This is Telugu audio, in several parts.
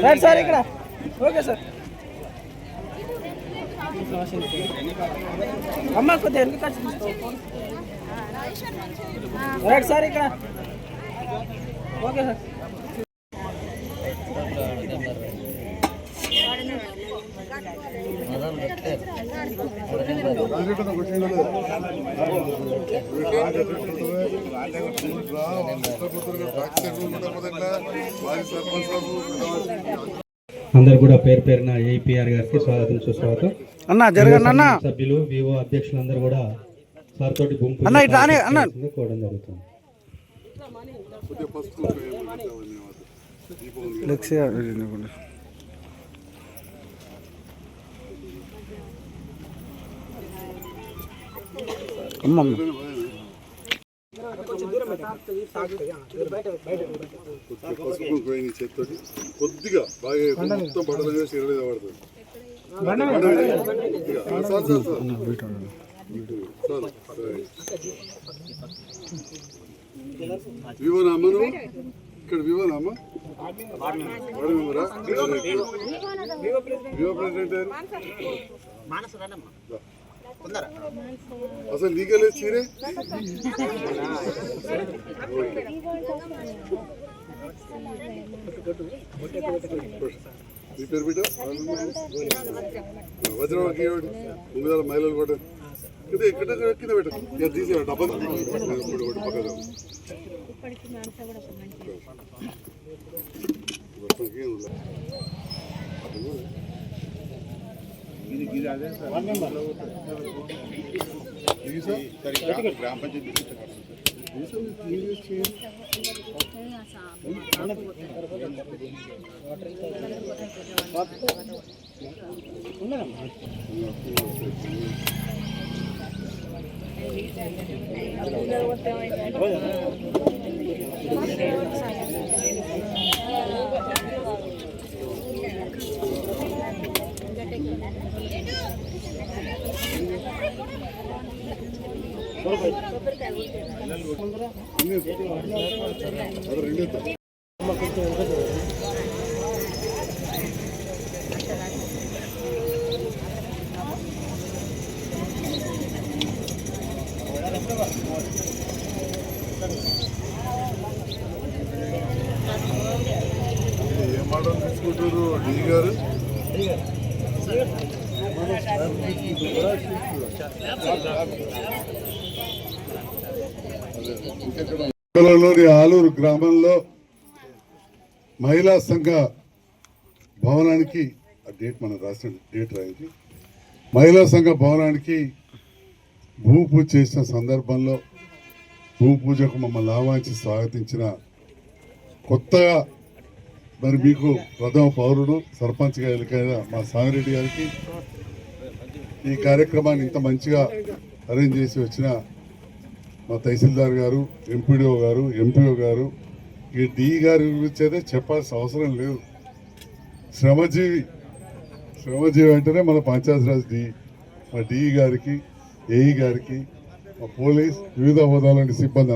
రైట్ సార్ ఇక్కడ ఓకే సార్ అమ్మ కొద్దిగా ఎందుకు రైట్ సార్ ఇక్కడ ఓకే సార్ అందరు కూడా పేరు పేరున ఏపీఆర్ గారికి స్వాగతం సుస్వాగతం అన్న జరగండి సభ్యులు వివో అధ్యక్షులందరూ కూడా సార్ తోటి గుంపు కోవడం జరుగుతుంది. కొద్దిగా బాగా మొత్తం పడదంగా శరీరం పడుతుంది. వివోనామా నువ్వు ఇక్కడ వివోనామా వార్డు మెంబరా వివో ప్రెసిడెంట్ అసలు నీకెళ్ళే చీరే నీ పేరు బిడ్డ వజ్రవాకి ముందుగా మహిళలు కూడా కింద పెట్ట తీసే డబ్బా పక్కన గ్రామ పంచాయతీ ఏం మాటలు తీసుకుంటారు డి గారు లోని ఆలూరు గ్రామంలో మహిళా సంఘ భవనానికి డేట్ మనం రాసిన డేట్ రాయింది. మహిళా సంఘ భవనానికి భూమి పూజ చేసిన సందర్భంలో భూమి పూజకు మమ్మల్ని ఆహ్వానించి స్వాగతించిన కొత్తగా మరి మీకు ప్రథమ పౌరుడు సర్పంచ్గా ఎన్నికైన మా సామిరెడ్డి గారికి ఈ కార్యక్రమాన్ని ఇంత మంచిగా అరేంజ్ చేసి వచ్చిన మా తహసీల్దార్ గారు, ఎంపీడీఓ గారు, ఎంపీఓ గారు, ఈ డి గారి గురించి అయితే చెప్పాల్సిన అవసరం లేదు. శ్రమజీవి అంటేనే మన పంచాయతీరాజ్ డి, మా డి గారికి, ఏఈ గారికి, మా పోలీస్ వివిధ హోదాలోని సిబ్బంది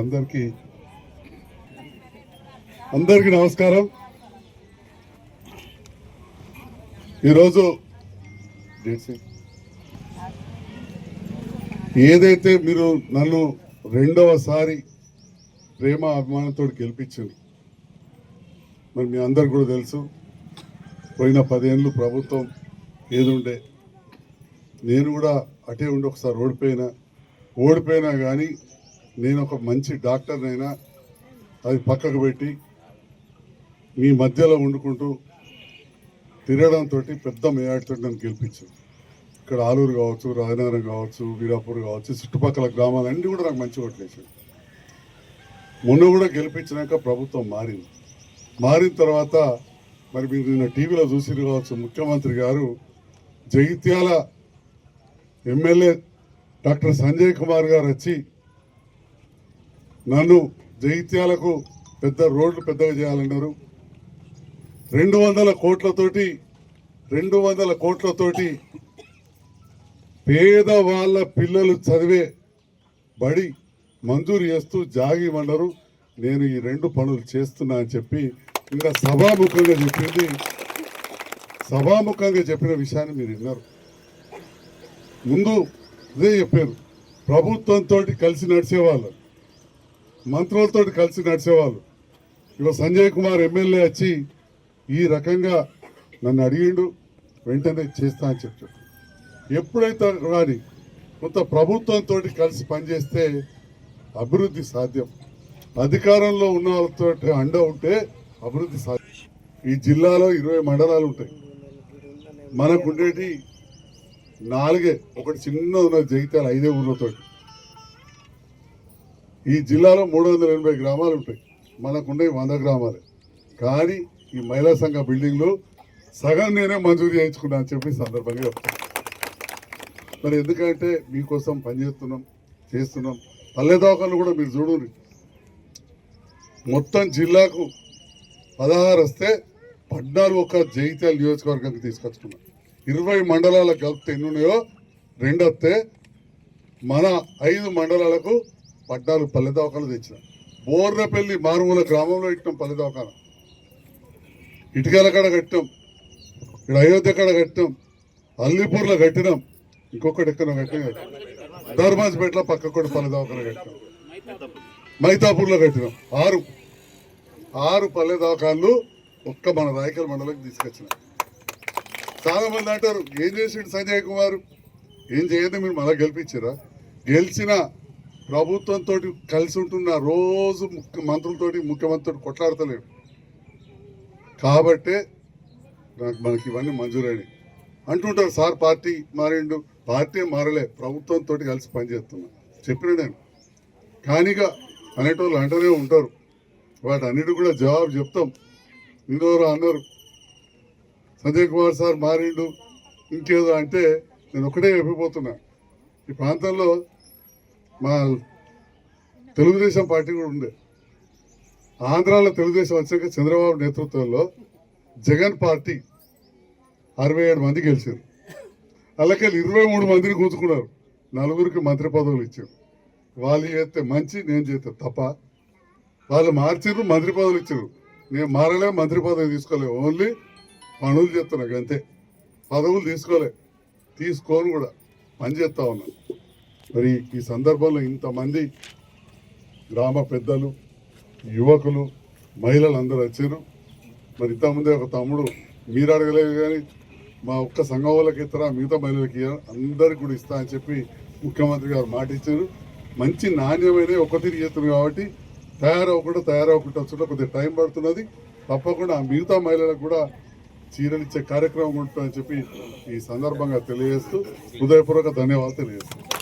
అందరికీ నమస్కారం. ఈరోజు ఏదైతే మీరు నన్ను రెండవసారి ప్రేమ అభిమానంతో గెలిపించారు, మరి మీ అందరు కూడా తెలుసు పోయిన 10 ఏళ్ళు ప్రభుత్వం ఏదుండే నేను కూడా అటే ఉండి ఒకసారి ఓడిపోయినా కానీ నేను ఒక మంచి డాక్టర్నైనా అది పక్కకు పెట్టి మీ మధ్యలో వండుకుంటూ తిరగడంతో పెద్ద మేయాడితో నన్ను గెలిపించాను. ఇక్కడ ఆలూరు కావచ్చు, రాజనగరం కావచ్చు, వీరాపూర్ కావచ్చు, చుట్టుపక్కల గ్రామాలన్నీ కూడా నాకు మంచి ఓట్లు వేసాడు. మొన్న కూడా గెలిపించినాక ప్రభుత్వం మారిన తర్వాత మరి మీరు నిన్న టీవీలో చూసి కావచ్చు, ముఖ్యమంత్రి గారు జగిత్యాల ఎమ్మెల్యే డాక్టర్ సంజయ్ కుమార్ గారు వచ్చి నన్ను జగిత్యాలకు రోడ్లు పెద్దగా చేయాలన్నారు. 200 కోట్లతోటి పేదవాళ్ళ పిల్లలు చదివే బడి మంజూరు చేస్తూ జాగిమన్నారు. నేను ఈ 2 పనులు చేస్తున్నా అని చెప్పి ఇంకా సభాముఖంగా చెప్పిన విషయాన్ని మీరు విన్నారు. ముందు ఇదే చెప్పారు, ప్రభుత్వంతో కలిసి నడిచేవాళ్ళు, మంత్రులతో కలిసి నడిచేవాళ్ళు. ఇక సంజయ్ కుమార్ ఎమ్మెల్యే వచ్చి ఈ రకంగా నన్ను అడిగిండు, వెంటనే చేస్తా అని చెప్పాడు. ఎప్పుడైతే కానీ కొంత ప్రభుత్వంతో కలిసి పనిచేస్తే అభివృద్ధి సాధ్యం. అధికారంలో ఉన్న వాళ్ళతో అండ ఉంటే అభివృద్ధి సాధ్యం. ఈ జిల్లాలో 20 మండలాలు ఉంటాయి. మనకు ఉండేటి 4, ఒకటి చిన్న ఉన్న జగిత్యాల 5 ఊర్లతో. ఈ జిల్లాలో 380 గ్రామాలు ఉంటాయి. మనకుండే 100 గ్రామాలే. కానీ ఈ మహిళా సంఘ బిల్డింగ్లు సగం నేనే మంజూరు చేయించుకున్నా అని చెప్పి సందర్భంగా చెప్తాను. మరి ఎందుకంటే మీకోసం చేస్తున్నాం. పల్లె దవాఖానలు కూడా మీరు చూడండి, మొత్తం జిల్లాకు 16 వస్తే 14 ఒక జగిత్యాల నియోజకవర్గానికి తీసుకొచ్చుకున్నాం. 20 మండలాలకు కలిపితే ఎన్ని ఉన్నాయో 2 వస్తే మన 5 మండలాలకు 14 పల్లె దవాఖానలు తెచ్చినాం. బోర్రపల్లి మారుమూల గ్రామంలో ఇట్టినాం పల్లె దవాఖాన, ఇటుకల కాడ కట్టినాం, ఇక్కడ అయోధ్య కాడ కట్టినాం, అల్లిపూర్లో కట్టినాం, ఇంకొకటి ఎక్కడ కట్టినాం, ధర్మాజ్పేటలో పక్క కూడా పల్లె దవాఖాన కట్టినాం, మైతాపూర్లో కట్టినాం. 6 పల్లె దవాఖానలు ఒక్క మన రాయకల్ మండలంకి తీసుకొచ్చినాం. చాలా మంది అంటారు, ఏం చేసిండు సంజయ్ కుమార్, ఏం చేయదు, మీరు మళ్ళీ గెలిపించారా? గెలిచిన ప్రభుత్వంతో కలిసి ఉంటున్న రోజు మంత్రులతోటి ముఖ్యమంత్రితో కొట్లాడతలేడు కాబట్టే మనకి ఇవన్నీ మంజూరైనవి. అంటుంటారు సార్ పార్టీ మారిండు, పార్టీ మారలే, ప్రభుత్వంతో కలిసి పనిచేస్తున్నా చెప్పిన నేను. కానిగా అనేటోళ్ళు అంటూనే ఉంటారు, వాటన్నిటి కూడా జవాబు చెప్తాం. ఇంకోరు అన్నారు సంజయ్ కుమార్ సార్ మారిండు ఇంకేదో అంటే, నేను ఒకటే చెప్పిపోతున్నా, ఈ ప్రాంతంలో మా తెలుగుదేశం పార్టీ కూడా ఉండే. ఆంధ్రాలో తెలుగుదేశం వచ్చాక చంద్రబాబు నేతృత్వంలో జగన్ పార్టీ 67 మంది గెలిచారు. అలాగే 23 మందిని కూర్చుకున్నారు, 4 మంత్రి పదవులు ఇచ్చారు. వాళ్ళు చేస్తే మంచి, నేను చేస్తే తప్ప. వాళ్ళు మార్చారు, మంత్రి పదవులు ఇచ్చారు. నేను మారలే, మంత్రి పదవి తీసుకోలే, ఓన్లీ పనులు చేస్తున్నా అంతే, పదవులు తీసుకోను కూడా పనిచేస్తా ఉన్నా. మరి ఈ సందర్భంలో ఇంతమంది గ్రామ పెద్దలు, యువకులు, మహిళలు అందరూ వచ్చారు. మరి ఇంతకుముందే ఒక తమ్ముడు మీరు అడగలేదు కానీ మా ఒక్క సంఘం వాళ్ళకి ఇస్తారా, మిగతా మహిళలకి అందరికి కూడా ఇస్తా అని చెప్పి ముఖ్యమంత్రి గారు మాట ఇచ్చారు. మంచి నాణ్యమైన ఒక తిరిగి చేస్తున్నారు కాబట్టి తయారవకుండా వచ్చుంటే కొద్దిగా టైం పడుతున్నది. తప్పకుండా ఆ మిగతా మహిళలకు కూడా చీరలు ఇచ్చే కార్యక్రమం ఉంటుందని చెప్పి ఈ సందర్భంగా తెలియజేస్తూ హృదయపూర్వక ధన్యవాదాలు తెలియజేస్తాను.